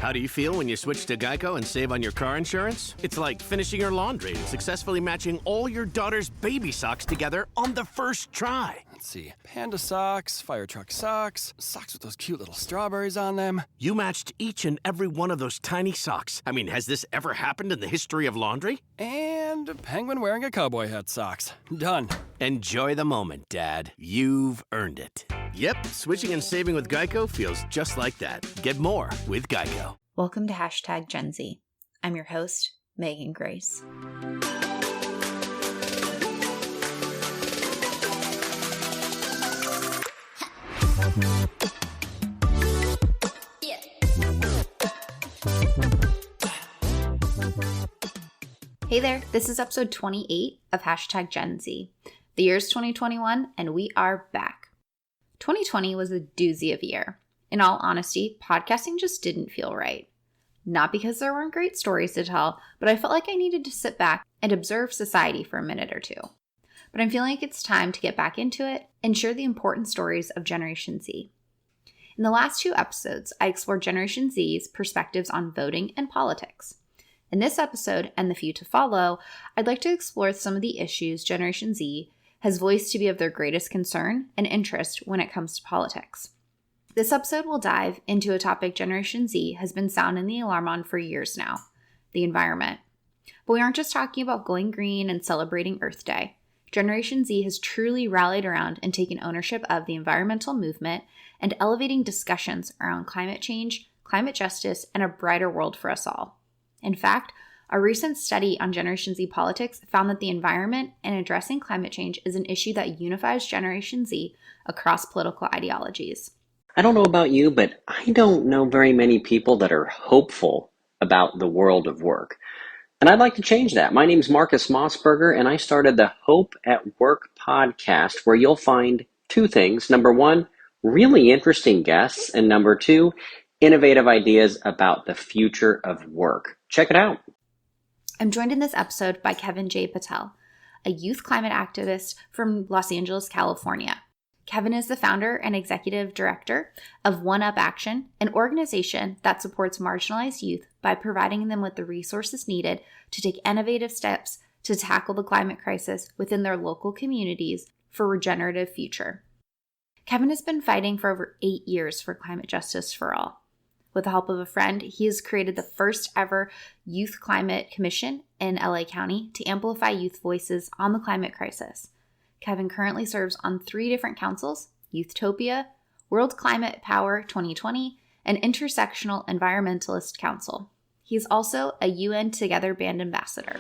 How do you feel when you switch to Geico and save on your car insurance? It's like finishing your laundry and successfully matching all your daughter's baby socks together on the first try. Let's see. Panda socks, fire truck socks, socks with those cute little strawberries on them. You matched each and every one of those tiny socks. I mean, has this ever happened in the history of laundry? And a penguin wearing a cowboy hat socks. Done. Enjoy the moment, Dad. You've earned it. Yep, switching and saving with Geico feels just like that. Get more with Geico. Welcome to Hashtag Gen Z. I'm your host, Megan Grace. Hey there, this is episode 28 of Hashtag Gen Z. The year's 2021, and we are back. 2020 was a doozy of a year. In all honesty, podcasting just didn't feel right. Not because there weren't great stories to tell, but I felt like I needed to sit back and observe society for a minute or two. But I'm feeling like it's time to get back into it and share the important stories of Generation Z. In the last two episodes, I explored Generation Z's perspectives on voting and politics. In this episode, and the few to follow, I'd like to explore some of the issues Generation Z has voiced to be of their greatest concern and interest when it comes to politics. This episode will dive into a topic Generation Z has been sounding the alarm on for years now, the environment. But we aren't just talking about going green and celebrating Earth Day. Generation Z has truly rallied around and taken ownership of the environmental movement and elevating discussions around climate change, climate justice, and a brighter world for us all. In fact, a recent study on Generation Z politics found that the environment and addressing climate change is an issue that unifies Generation Z across political ideologies. I don't know about you, but I don't know very many people that are hopeful about the world of work. And I'd like to change that. My name's Marcus Mossberger, and I started the Hope at Work podcast, where you'll find two things. Number one, really interesting guests, and number two, innovative ideas about the future of work. Check it out. I'm joined in this episode by Kevin J. Patel, a youth climate activist from Los Angeles, California. Kevin is the founder and executive director of One Up Action, an organization that supports marginalized youth by providing them with the resources needed to take innovative steps to tackle the climate crisis within their local communities for a regenerative future. Kevin has been fighting for over 8 years for climate justice for all. With the help of a friend, he has created the first ever Youth Climate Commission in LA County to amplify youth voices on the climate crisis. Kevin currently serves on 3 different councils: Youthtopia, World Climate Power 2020, and Intersectional Environmentalist Council. He is also a UN Together band ambassador.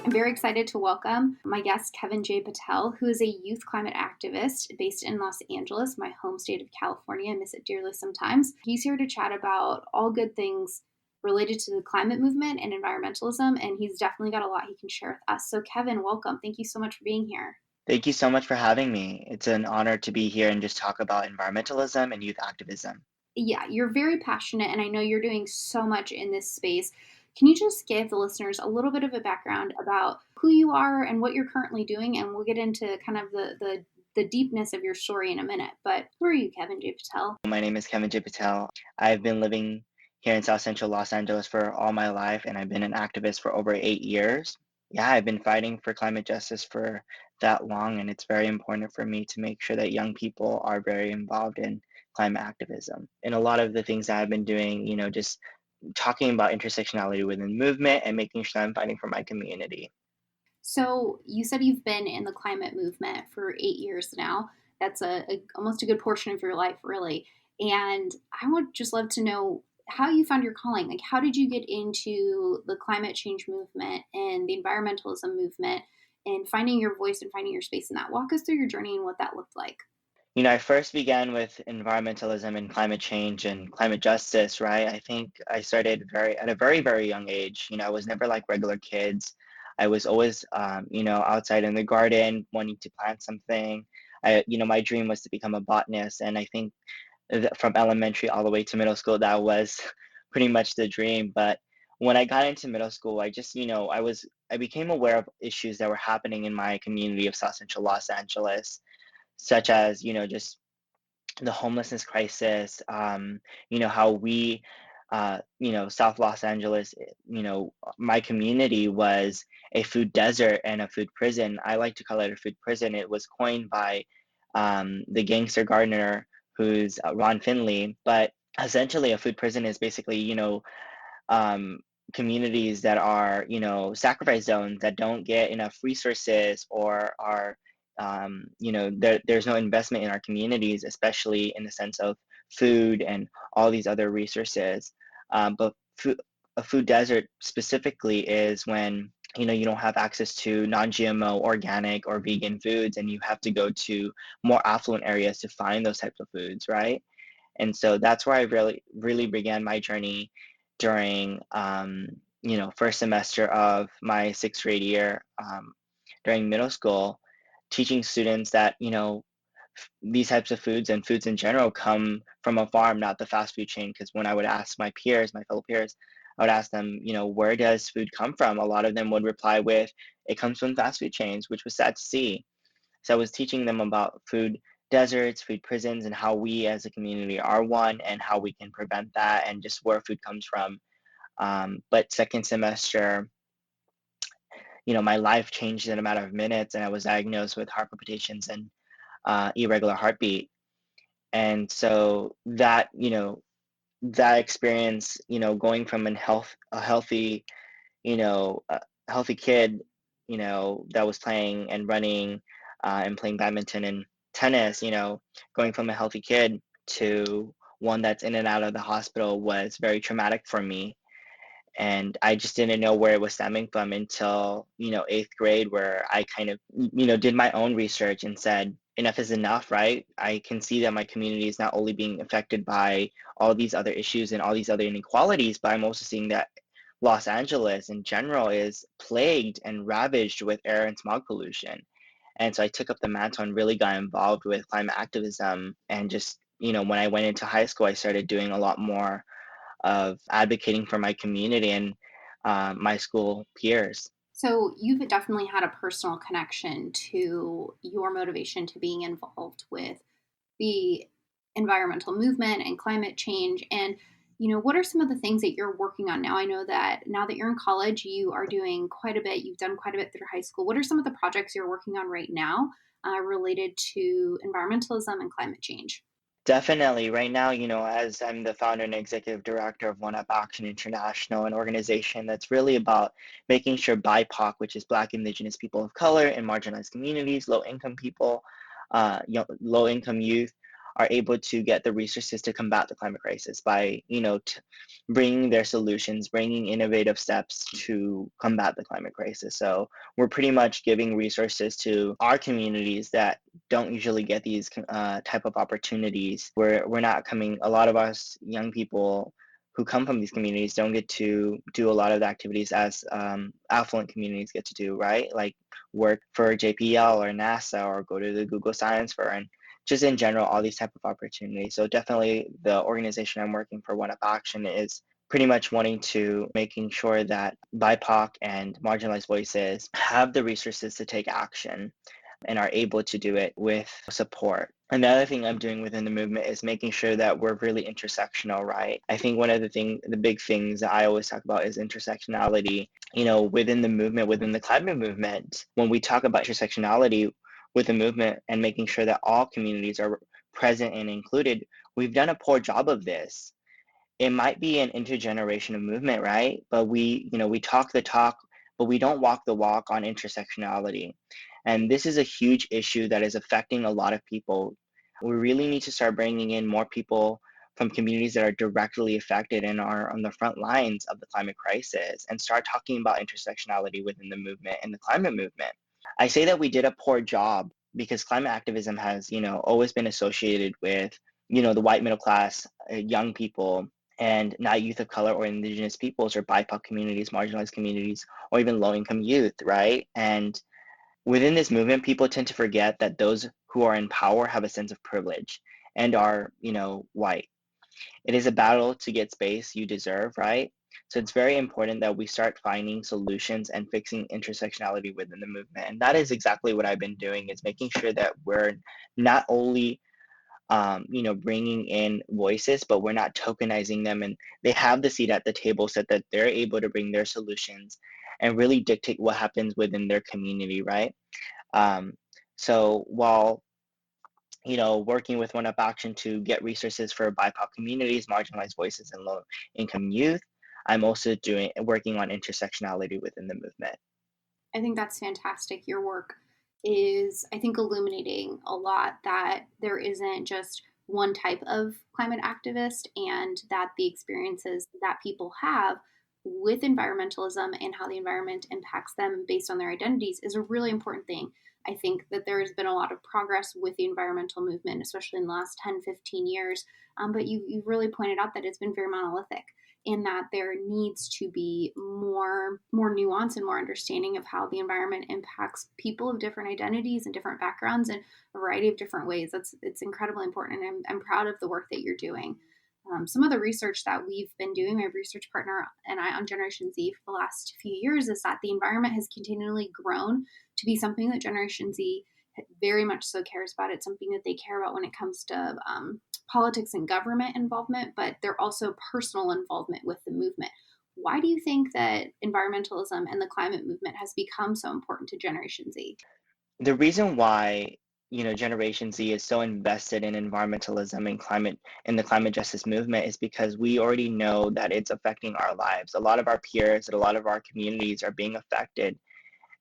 I'm very excited to welcome my guest, Kevin J. Patel, who is a youth climate activist based in Los Angeles, my home state of California. I miss it dearly sometimes. He's here to chat about all good things related to the climate movement and environmentalism, and he's definitely got a lot he can share with us. So Kevin, welcome. Thank you so much for being here. Thank you so much for having me. It's an honor to be here and just talk about environmentalism and youth activism. Yeah, you're very passionate, and I know you're doing so much in this space. Can you just give the listeners a little bit of a background about who you are and what you're currently doing? And we'll get into kind of the deepness of your story in a minute. But who are you, Kevin J. Patel? My name is Kevin J. Patel. I've been living here in South Central Los Angeles for all my life, and I've been an activist for over 8 years. Yeah, I've been fighting for climate justice for that long, and it's very important for me to make sure that young people are very involved in climate activism. And a lot of the things that I've been doing, just talking about intersectionality within the movement and making sure I'm fighting for my community. So you said you've been in the climate movement for 8 years now. That's almost a good portion of your life, really. And I would just love to know how you found your calling. Like, how did you get into the climate change movement and the environmentalism movement and finding your voice and finding your space in that? Walk us through your journey and what that looked like. I first began with environmentalism and climate change and climate justice, right? I think I started at a very, very young age. I was never like regular kids. I was always, outside in the garden wanting to plant something. My dream was to become a botanist. And I think from elementary all the way to middle school, that was pretty much the dream. But when I got into middle school, I just, I became aware of issues that were happening in my community of South Central Los Angeles, such as, just the homelessness crisis, how we, South Los Angeles, my community was a food desert and a food prison. I like to call it a food prison. It was coined by the gangster gardener who's Ron Finley. But essentially, a food prison is basically, um, communities that are, sacrifice zones that don't get enough resources or are, there's no investment in our communities, especially in the sense of food and all these other resources. But a food desert specifically is when, you don't have access to non-GMO, organic, or vegan foods, and you have to go to more affluent areas to find those types of foods, right? And so that's where I really, really began my journey during, first semester of my sixth grade year, during middle school, teaching students that, these types of foods and foods in general come from a farm, not the fast food chain. Because when I would ask my peers, my fellow peers, I would ask them, where does food come from? A lot of them would reply with, it comes from fast food chains, which was sad to see. So I was teaching them about food deserts, food prisons, and how we as a community are one, and how we can prevent that, and just where food comes from. But second semester, my life changed in a matter of minutes, and I was diagnosed with heart palpitations and irregular heartbeat. And so that experience, going from a healthy, a healthy kid, that was playing and running and playing badminton and tennis, going from a healthy kid to one that's in and out of the hospital was very traumatic for me. And I just didn't know where it was stemming from until, eighth grade, where I kind of, did my own research and said, enough is enough, right? I can see that my community is not only being affected by all these other issues and all these other inequalities, but I'm also seeing that Los Angeles in general is plagued and ravaged with air and smog pollution. And so I took up the mantle and really got involved with climate activism. And just, when I went into high school, I started doing a lot more of advocating for my community and my school peers. So you've definitely had a personal connection to your motivation to being involved with the environmental movement and climate change. And, what are some of the things that you're working on now? I know that now that you're in college, you are doing quite a bit. You've done quite a bit through high school. What are some of the projects you're working on right now related to environmentalism and climate change? Definitely. Right now, as I'm the founder and executive director of One Up Action International, an organization that's really about making sure BIPOC, which is Black, Indigenous people of color, and marginalized communities, low-income people, low-income youth, are able to get the resources to combat the climate crisis by, bringing their solutions, bringing innovative steps to combat the climate crisis. So we're pretty much giving resources to our communities that don't usually get these type of opportunities. We're not coming. A lot of us young people who come from these communities don't get to do a lot of the activities as affluent communities get to do, right? Like work for JPL or NASA or go to the Google Science Fair and just in general, all these type of opportunities. So definitely the organization I'm working for, One Up Action, is pretty much wanting to making sure that BIPOC and marginalized voices have the resources to take action and are able to do it with support. Another thing I'm doing within the movement is making sure that we're really intersectional, right? I think one of the big things that I always talk about is intersectionality. Within the movement, within the climate movement, when we talk about intersectionality with the movement and making sure that all communities are present and included, we've done a poor job of this. It might be an intergenerational movement, right? But we talk the talk, but we don't walk the walk on intersectionality. And this is a huge issue that is affecting a lot of people. We really need to start bringing in more people from communities that are directly affected and are on the front lines of the climate crisis and start talking about intersectionality within the movement and the climate movement. I say that we did a poor job because climate activism has, always been associated with, the white middle class, young people, and not youth of color or indigenous peoples or BIPOC communities, marginalized communities, or even low income youth, right? And within this movement, people tend to forget that those who are in power have a sense of privilege and are, white. It is a battle to get space you deserve, right? So it's very important that we start finding solutions and fixing intersectionality within the movement. And that is exactly what I've been doing, is making sure that we're not only bringing in voices, but we're not tokenizing them, and they have the seat at the table so that they're able to bring their solutions and really dictate what happens within their community, right? Um, so while working with One Up Action to get resources for BIPOC communities, marginalized voices, and low-income youth, I'm also working on intersectionality within the movement. I think that's fantastic. Your work is, I think, illuminating a lot that there isn't just one type of climate activist, and that the experiences that people have with environmentalism and how the environment impacts them based on their identities is a really important thing. I think that there has been a lot of progress with the environmental movement, especially in the last 10, 15 years. But you've really pointed out that it's been very monolithic, in that there needs to be more nuance and more understanding of how the environment impacts people of different identities and different backgrounds in a variety of different ways. It's incredibly important, and I'm proud of the work that you're doing. Some of the research that we've been doing, my research partner and I, on Generation Z for the last few years, is that the environment has continually grown to be something that Generation Z very much so cares about. It's something that they care about when it comes to politics and government involvement, but they're also personal involvement with the movement. Why do you think that environmentalism and the climate movement has become so important to Generation Z? The reason why Generation Z is so invested in environmentalism and the climate justice movement is because we already know that it's affecting our lives. A lot of our peers and a lot of our communities are being affected,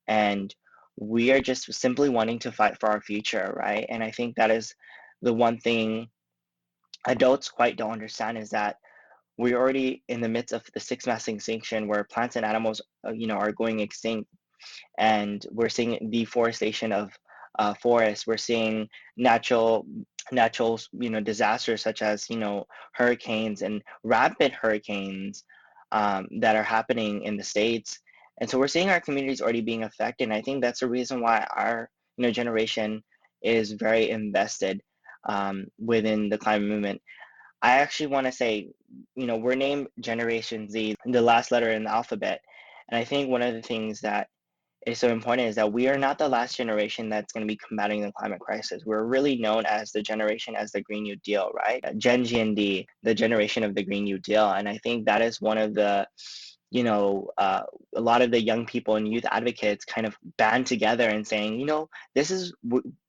and we are just simply wanting to fight for our future, right? And I think that is the one thing adults quite don't understand, is that we're already in the midst of the sixth mass extinction, where plants and animals are going extinct, and we're seeing deforestation of forests. We're seeing natural disasters, such as hurricanes and rapid hurricanes that are happening in the states. And so we're seeing our communities already being affected, and I think that's the reason why our generation is very invested within the climate movement. I actually want to say, we're named Generation Z, the last letter in the alphabet. And I think one of the things that is so important is that we are not the last generation that's going to be combating the climate crisis. We're really known as the generation as the Green New Deal, right? Gen G and D, the generation of the Green New Deal. And I think that is one of the, a lot of the young people and youth advocates kind of band together and saying, this is,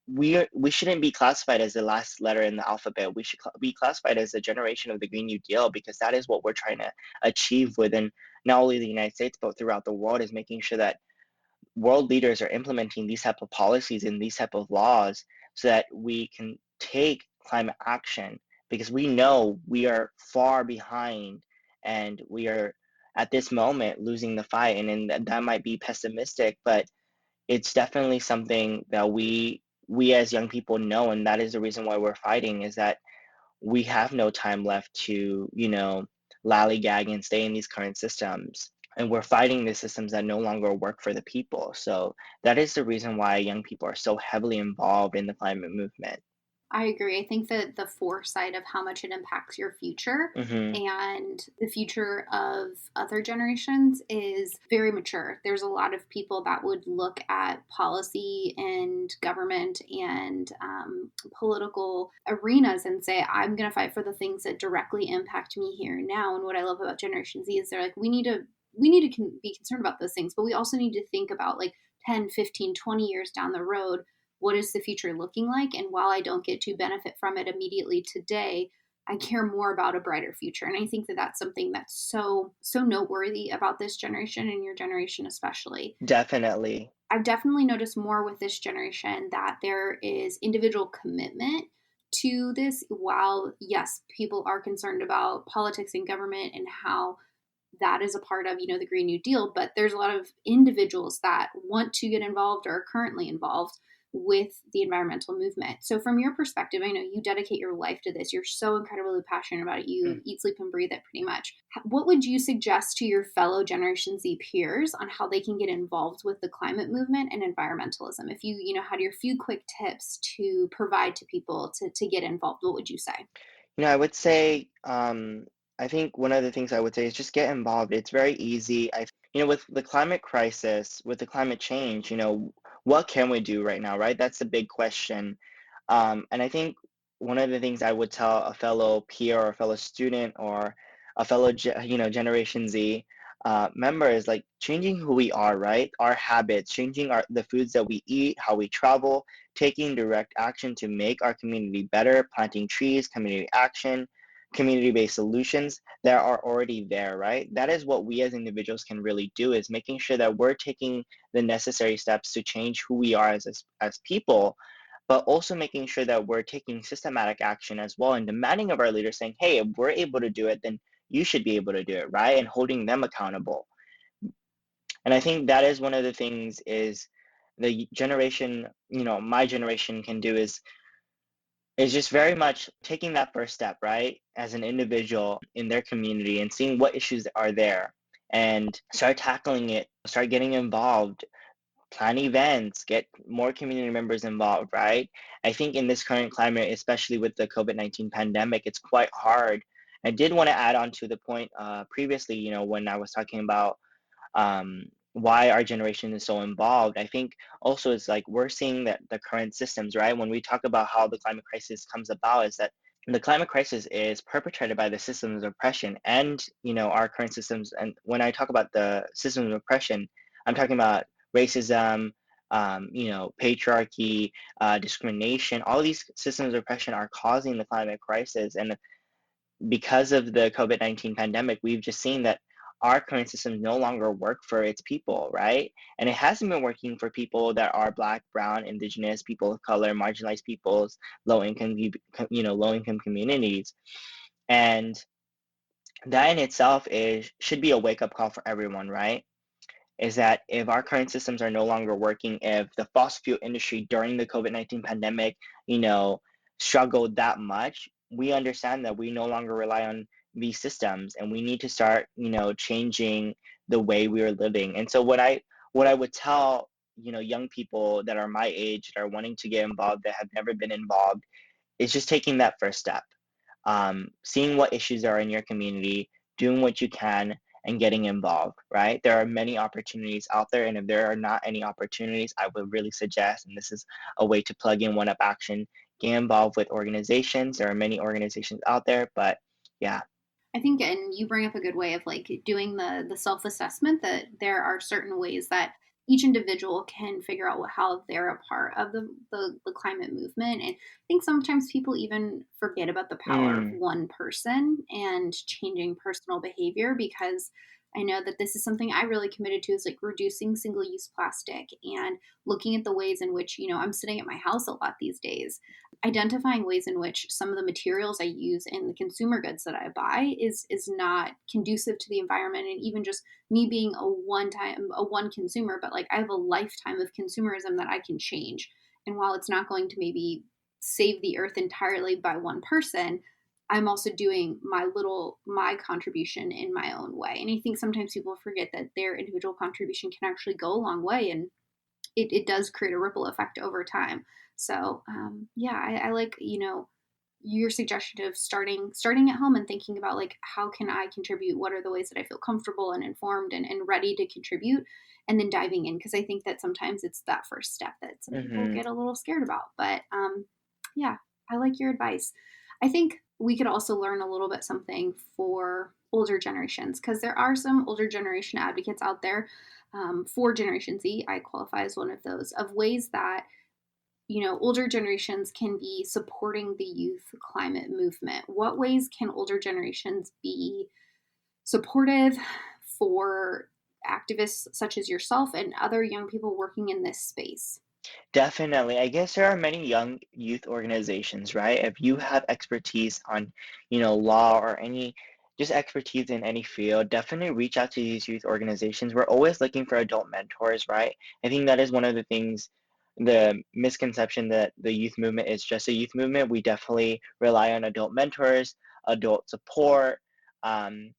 we shouldn't be classified as the last letter in the alphabet. We should be classified as the generation of the Green New Deal, because that is what we're trying to achieve within not only the United States, but throughout the world, is making sure that world leaders are implementing these type of policies and these type of laws so that we can take climate action, because we know we are far behind, and we are at this moment losing the fight. And that might be pessimistic, but it's definitely something that we as young people know, and that is the reason why we're fighting, is that we have no time left to lollygag and stay in these current systems, and we're fighting the systems that no longer work for the people. So that is the reason why young people are so heavily involved in the climate movement. I agree. I think that the foresight of how much it impacts your future and the future of other generations is very mature. There's a lot of people that would look at policy and government and political arenas and say, I'm going to fight for the things that directly impact me here and now. And what I love about Generation Z is they're like, we need to be concerned about those things, but we also need to think about like 10, 15, 20 years down the road, what is the future looking like? And while I don't get to benefit from it immediately today, I care more about a brighter future. And I think that that's something that's so noteworthy about this generation, and your generation especially. Definitely. I've definitely noticed more with this generation that there is individual commitment to this. While yes, people are concerned about politics and government and how that is a part of the Green New Deal, but there's a lot of individuals that want to get involved or are currently involved with the environmental movement. So from your perspective, I know you dedicate your life to this. You're so incredibly passionate about it. You eat, sleep, and breathe it pretty much. What would you suggest to your fellow Generation Z peers on how they can get involved with the climate movement and environmentalism? If you had your few quick tips to provide to people to get involved, what would you say? I would say, I think one of the things I would say is just get involved. It's very easy. With the climate crisis, with the climate change, what can we do right now, right? That's the big question. And I think one of the things I would tell a fellow peer or a fellow student or a fellow, Generation Z member is like changing who we are, right? Our habits, changing the foods that we eat, how we travel, taking direct action to make our community better, planting trees, community action, community-based solutions that are already there, right? That is what we as individuals can really do, is making sure that we're taking the necessary steps to change who we are as people, but also making sure that we're taking systematic action as well and demanding of our leaders saying, hey, if we're able to do it, then you should be able to do it, right? And holding them accountable. And I think that is one of the things is the generation, my generation can do is just very much taking that first step, right? As an individual in their community and seeing what issues are there and start tackling it, start getting involved, plan events, get more community members involved, right? I think in this current climate, especially with the COVID-19 pandemic, it's quite hard. I did want to add on to the point previously, when I was talking about why our generation is so involved. I think also it's like we're seeing that the current systems, right? When we talk about how the climate crisis comes about, is that the climate crisis is perpetrated by the systems of oppression and our current systems. And when I talk about the systems of oppression, I'm talking about racism, patriarchy, discrimination. All these systems of oppression are causing the climate crisis, and because of the COVID-19 pandemic, we've just seen that our current systems no longer work for its people, right? And it hasn't been working for people that are Black, Brown, Indigenous, people of color, marginalized peoples, low income communities. And that in itself should be a wake up call for everyone, right? Is that if our current systems are no longer working, if the fossil fuel industry during the COVID-19 pandemic, struggled that much, we understand that we no longer rely on these systems and we need to start, changing the way we are living. And so what I would tell, young people that are my age that are wanting to get involved that have never been involved is just taking that first step, seeing what issues are in your community, doing what you can, and getting involved, right? There are many opportunities out there, and if there are not any opportunities, I would really suggest, and this is a way to plug in One Up Action, get involved with organizations. There are many organizations out there, but yeah. I think, and you bring up a good way of like doing the self-assessment, that there are certain ways that each individual can figure out how they're a part of the climate movement. And I think sometimes people even forget about the power of Mm, one person and changing personal behavior, because I know that this is something I really committed to, is like reducing single-use plastic and looking at the ways in which, I'm sitting at my house a lot these days, identifying ways in which some of the materials I use in the consumer goods that I buy is not conducive to the environment. And even just me being a one consumer, but like I have a lifetime of consumerism that I can change. And while it's not going to maybe save the earth entirely by one person, I'm also doing my contribution in my own way. And I think sometimes people forget that their individual contribution can actually go a long way, and it does create a ripple effect over time. So yeah, I like, your suggestion of starting at home and thinking about like, how can I contribute? What are the ways that I feel comfortable and informed and ready to contribute? And then diving in, because I think that sometimes it's that first step that some people mm-hmm, get a little scared about. But yeah, I like your advice. I think we could also learn a little bit something for older generations, because there are some older generation advocates out there, for Generation Z. I qualify as one of those, of ways that older generations can be supporting the youth climate movement. What ways can older generations be supportive for activists such as yourself and other young people working in this space? definitely. I guess there are many young youth organizations, right? If you have expertise on, law or any just expertise in any field, definitely reach out to these youth organizations. We're always looking for adult mentors, right? I think that is one of the things, the misconception that the youth movement is just a youth movement. We definitely rely on adult mentors, adult support. Um,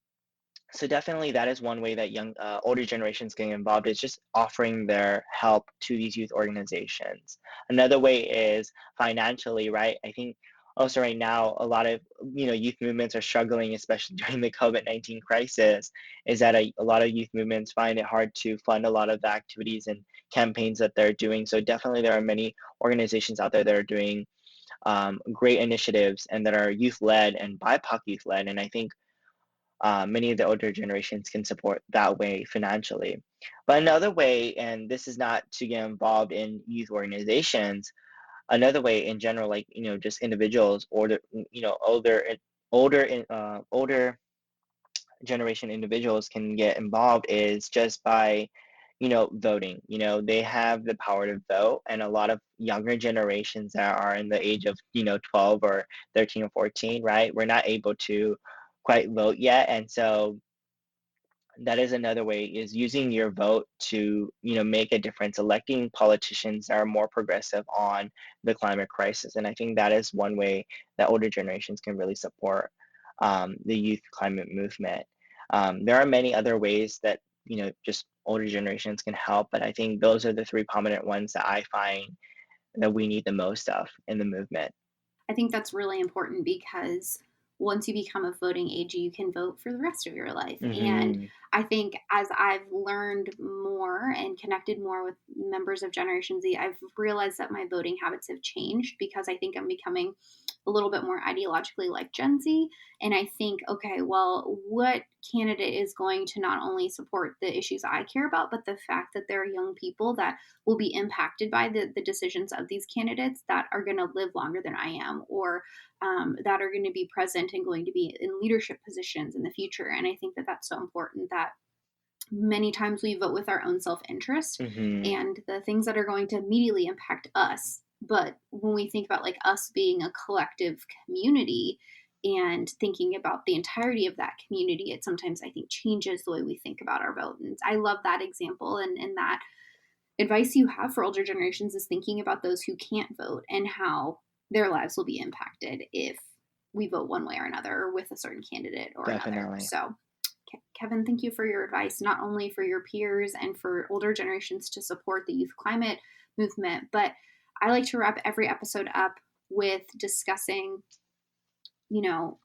so definitely that is one way that older generations get involved, is just offering their help to these youth organizations. Another way is financially, right? I think also right now a lot of youth movements are struggling, especially during the COVID-19 crisis, is that a lot of youth movements find it hard to fund a lot of the activities and campaigns that they're doing. So definitely there are many organizations out there that are doing great initiatives and that are youth-led and BIPOC youth-led. And I think many of the older generations can support that way financially. But another way, and this is not to get involved in youth organizations, another way in general, like, just individuals or older generation individuals can get involved is just by, voting. They have the power to vote, and a lot of younger generations that are in the age of, 12 or 13 or 14, right? We're not able to quite vote yet. And so that is another way, is using your vote to, make a difference, electing politicians that are more progressive on the climate crisis. And I think that is one way that older generations can really support the youth climate movement. There are many other ways that, just older generations can help, but I think those are the three prominent ones that I find that we need the most of in the movement. I think that's really important because once you become of voting age, you can vote for the rest of your life. And Mm-hmm. I think as I've learned more and connected more with members of Generation Z, I've realized that my voting habits have changed because I think I'm becoming a little bit more ideologically like Gen Z. And I think, okay, well, what candidate is going to not only support the issues I care about, but the fact that there are young people that will be impacted by the decisions of these candidates that are going to live longer than I am, or that are going to be present and going to be in leadership positions in the future. And I think that that's so important, that many times we vote with our own self-interest Mm-hmm. and the things that are going to immediately impact us. But when we think about like us being a collective community and thinking about the entirety of that community, it sometimes I think changes the way we think about our vote. And I love that example, and that advice you have for older generations is thinking about those who can't vote and how their lives will be impacted if we vote one way or another, or with a certain candidate or another. Definitely. So, Kevin, thank you for your advice, not only for your peers and for older generations to support the youth climate movement, but I like to wrap every episode up with discussing, the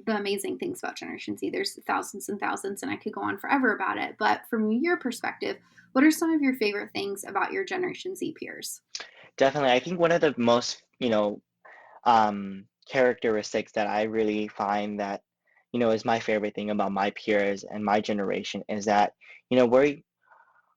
amazing things about Generation Z. There's thousands and thousands, and I could go on forever about it. But from your perspective, what are some of your favorite things about your Generation Z peers? Definitely. I think one of the most, characteristics that I really find that, is my favorite thing about my peers and my generation is that,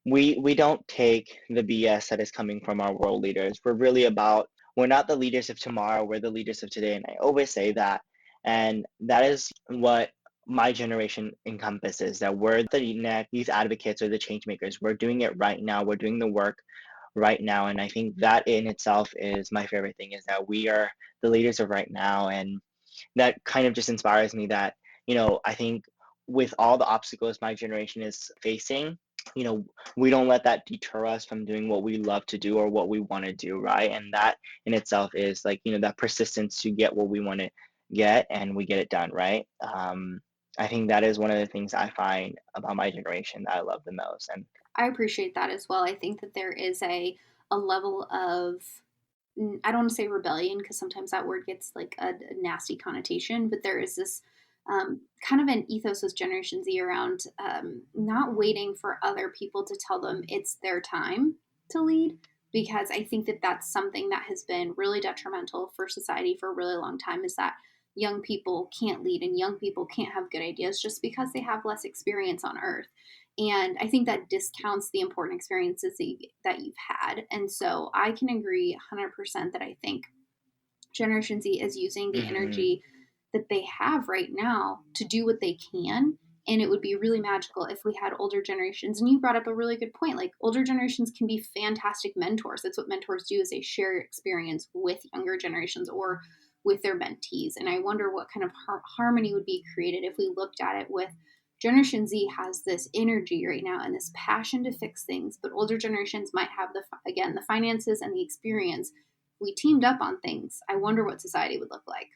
we don't take the BS that is coming from our world leaders. We're not the leaders of tomorrow, we're the leaders of today. And I always say that. And that is what my generation encompasses, that we're the next youth advocates or the change makers. We're doing it right now. We're doing the work right now. And I think that in itself is my favorite thing, is that we are the leaders of right now. And that kind of just inspires me that, I think with all the obstacles my generation is facing, you know, we don't let that deter us from doing what we love to do or what we want to do, right? And that in itself is like, that persistence to get what we want to get, and we get it done, right? I think that is one of the things I find about my generation that I love the most. And I appreciate that as well. I think that there is a level of, I don't want to say rebellion because sometimes that word gets like a nasty connotation, but there is this kind of an ethos with Generation Z around not waiting for other people to tell them it's their time to lead, because I think that that's something that has been really detrimental for society for a really long time, is that young people can't lead and young people can't have good ideas just because they have less experience on earth. And I think that discounts the important experiences that you've had. And so I can agree 100% that I think Generation Z is using the mhm, energy that they have right now to do what they can. And it would be really magical if we had older generations. And you brought up a really good point. Like, older generations can be fantastic mentors. That's what mentors do, is they share experience with younger generations or with their mentees. And I wonder what kind of harmony would be created if we looked at it with Generation Z has this energy right now and this passion to fix things, but older generations might have the finances and the experience. We teamed up on things. I wonder what society would look like.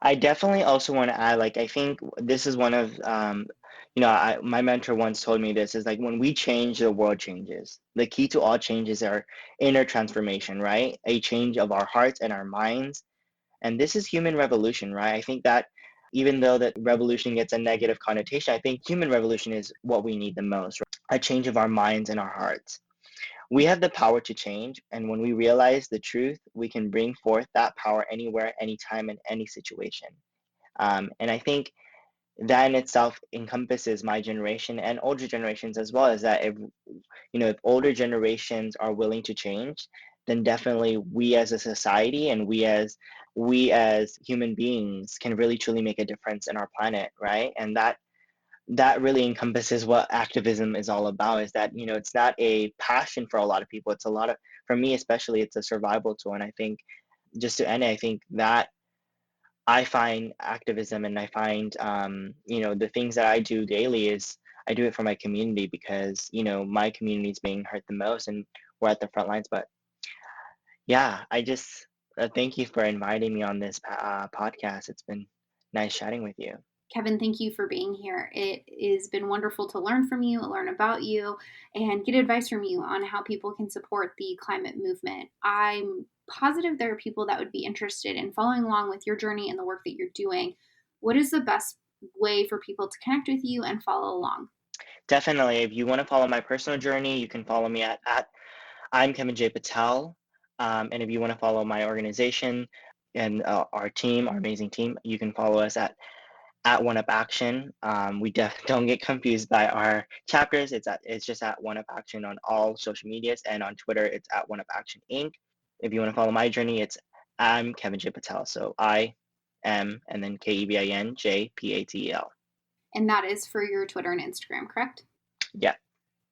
I definitely also want to add, like, I think this is one of, my mentor once told me this, is like, when we change, the world changes. The key to all changes are inner transformation, right? A change of our hearts and our minds. And this is human revolution, right? I think that even though that revolution gets a negative connotation, I think human revolution is what we need the most, right? A change of our minds and our hearts. we have the power to change. And when we realize the truth, we can bring forth that power anywhere, anytime, in any situation. And I think that in itself encompasses my generation and older generations as well, is that if older generations are willing to change, then definitely we as a society and we as human beings can really truly make a difference in our planet, right? And that really encompasses what activism is all about, is that it's not a passion for a lot of people. It's a lot of, for me especially, it's a survival tool. And I think, just to end it, I think that I find activism, and I find the things that I do daily is I do it for my community, because my community is being hurt the most and we're at the front lines. But yeah, I just thank you for inviting me on this podcast. It's been nice chatting with you. Kevin, thank you for being here. It has been wonderful to learn from you, learn about you, and get advice from you on how people can support the climate movement. I'm positive there are people that would be interested in following along with your journey and the work that you're doing. What is the best way for people to connect with you and follow along? Definitely, if you want to follow my personal journey, you can follow me at I'm Kevin J. Patel. And if you want to follow my organization and our team, our amazing team, you can follow us at One Up Action. We don't get confused by our chapters. It's just at One Up Action on all social medias, and on Twitter it's at One Up Action Inc. If you want to follow my journey, it's I'm Kevin J. Patel. So I am, and then KEVINJPATEL. And that is for your Twitter and Instagram, correct? Yeah.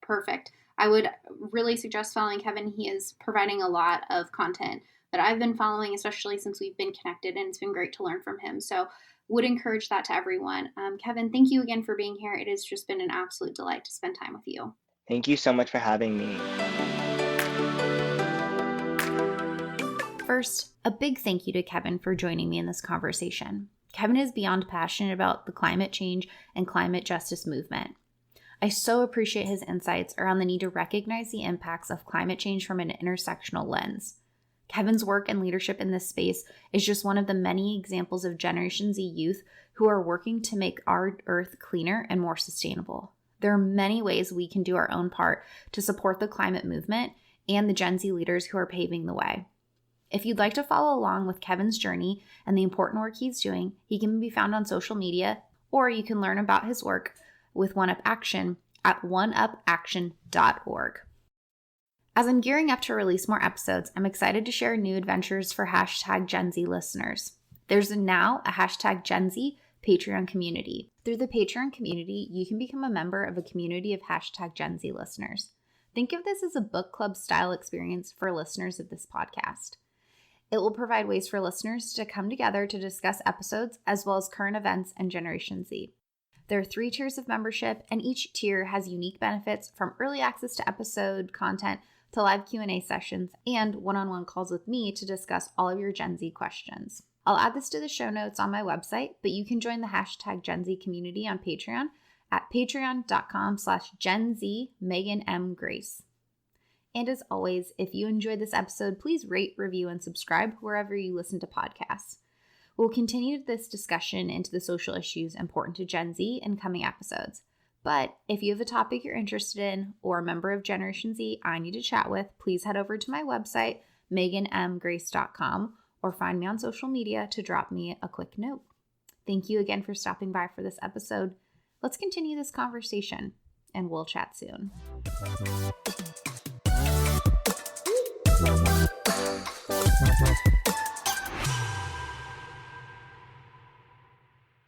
Perfect. I would really suggest following Kevin. He is providing a lot of content that I've been following, especially since we've been connected, and it's been great to learn from him. So would encourage that to everyone. Kevin, thank you again for being here. It has just been an absolute delight to spend time with you. Thank you so much for having me. First, a big thank you to Kevin for joining me in this conversation. Kevin is beyond passionate about the climate change and climate justice movement. I so appreciate his insights around the need to recognize the impacts of climate change from an intersectional lens. Kevin's work and leadership in this space is just one of the many examples of Generation Z youth who are working to make our Earth cleaner and more sustainable. There are many ways we can do our own part to support the climate movement and the Gen Z leaders who are paving the way. If you'd like to follow along with Kevin's journey and the important work he's doing, he can be found on social media, or you can learn about his work with One Up Action at oneupaction.org. As I'm gearing up to release more episodes, I'm excited to share new adventures for #Gen Z listeners. There's now a #Gen Z Patreon community. Through the Patreon community, you can become a member of a community of #Gen Z listeners. Think of this as a book club style experience for listeners of this podcast. It will provide ways for listeners to come together to discuss episodes as well as current events and Generation Z. There are 3 tiers of membership, and each tier has unique benefits, from early access to episode content to live Q&A sessions and one-on-one calls with me to discuss all of your Gen Z questions. I'll add this to the show notes on my website, but you can join the #Gen Z community on Patreon at patreon.com/Gen Z Megan M. Grace. And as always, if you enjoyed this episode, please rate, review, and subscribe wherever you listen to podcasts. We'll continue this discussion into the social issues important to Gen Z in coming episodes. But if you have a topic you're interested in or a member of Generation Z I need to chat with, please head over to my website, meganmgrace.com, or find me on social media to drop me a quick note. Thank you again for stopping by for this episode. Let's continue this conversation, and we'll chat soon.